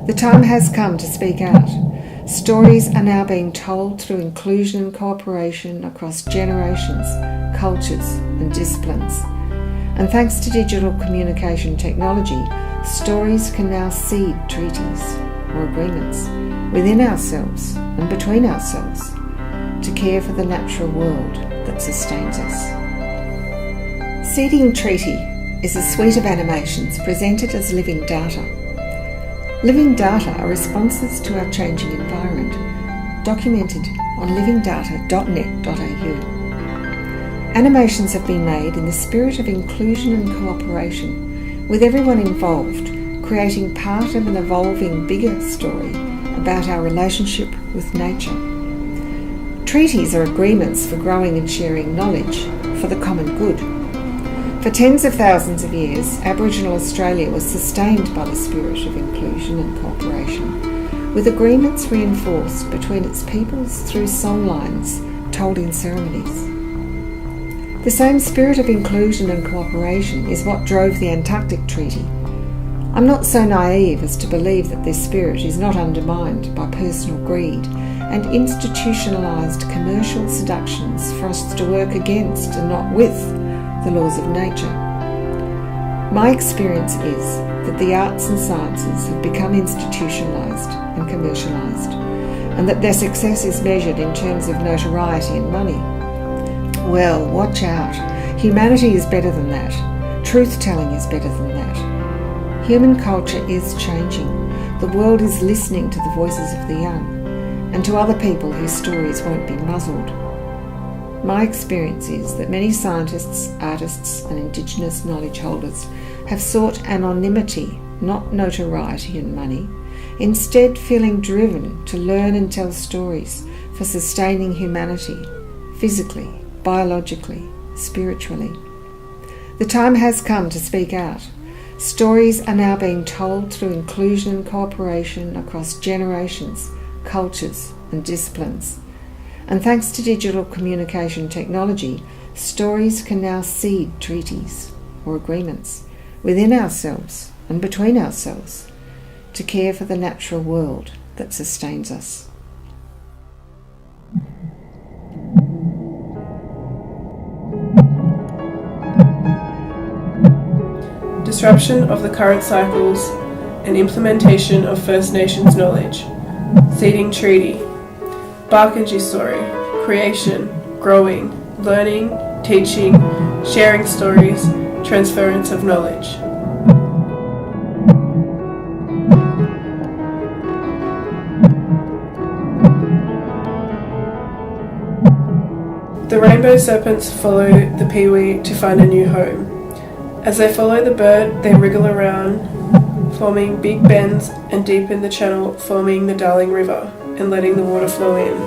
The time has come to speak out. Stories are now being told through inclusion and cooperation across generations, cultures and disciplines. And thanks to digital communication technology, stories can now seed treaties or agreements within ourselves and between ourselves to care for the natural world that sustains us. Seeding Treaty is a suite of animations presented as living data. Living data are responses to our changing environment, documented on livingdata.net.au. Animations have been made in the spirit of inclusion and cooperation, with everyone involved creating part of an evolving bigger story about our relationship with nature. Treaties are agreements for growing and sharing knowledge for the common good. For tens of thousands of years, Aboriginal Australia was sustained by the spirit of inclusion and cooperation, with agreements reinforced between its peoples through songlines told in ceremonies. The same spirit of inclusion and cooperation is what drove the Antarctic Treaty. I'm not so naive as to believe that this spirit is not undermined by personal greed and institutionalised commercial seductions for us to work against and not with the laws of nature. My experience is that the arts and sciences have become institutionalised and commercialised, and that their success is measured in terms of notoriety and money. Well, watch out. Humanity is better than that. Truth-telling is better than that. Human culture is changing. The world is listening to the voices of the young, and to other people whose stories won't be muzzled. My experience is that many scientists, artists and Indigenous knowledge holders have sought anonymity, not notoriety and money, instead feeling driven to learn and tell stories for sustaining humanity, physically, biologically, spiritually. The time has come to speak out. Stories are now being told through inclusion and cooperation across generations, cultures and disciplines. And thanks to digital communication technology, stories can now seed treaties or agreements within ourselves and between ourselves to care for the natural world that sustains us. Disruption of the current cycles and implementation of First Nations knowledge. Seeding Treaty. Barkindji story. Creation, growing, learning, teaching, sharing stories, transference of knowledge. The rainbow serpents follow the peewee to find a new home. As they follow the bird, they wriggle around, forming big bends and deepen the channel, forming the Darling River and letting the water flow in.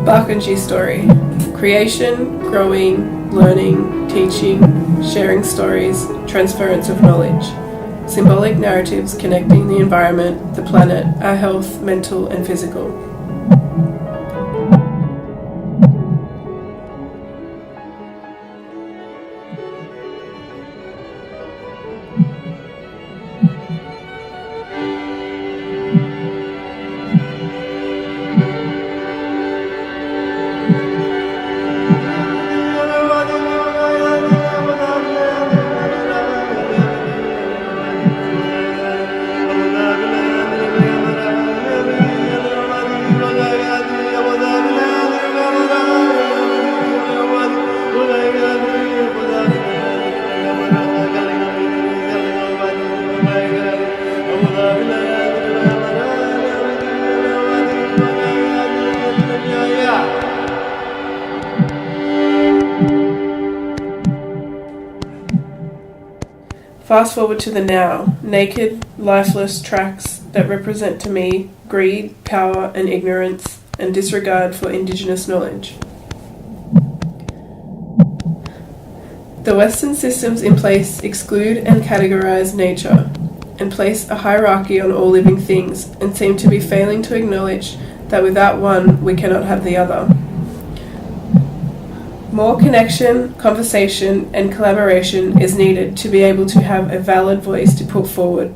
Barkindji story. Creation, growing, learning, teaching, sharing stories, transference of knowledge. Symbolic narratives connecting the environment, the planet, our health, mental and physical. Fast forward to the now, naked, lifeless tracks that represent to me greed, power and ignorance and disregard for Indigenous knowledge. The Western systems in place exclude and categorise nature and place a hierarchy on all living things and seem to be failing to acknowledge that without one we cannot have the other. More connection, conversation, and collaboration is needed to be able to have a valid voice to put forward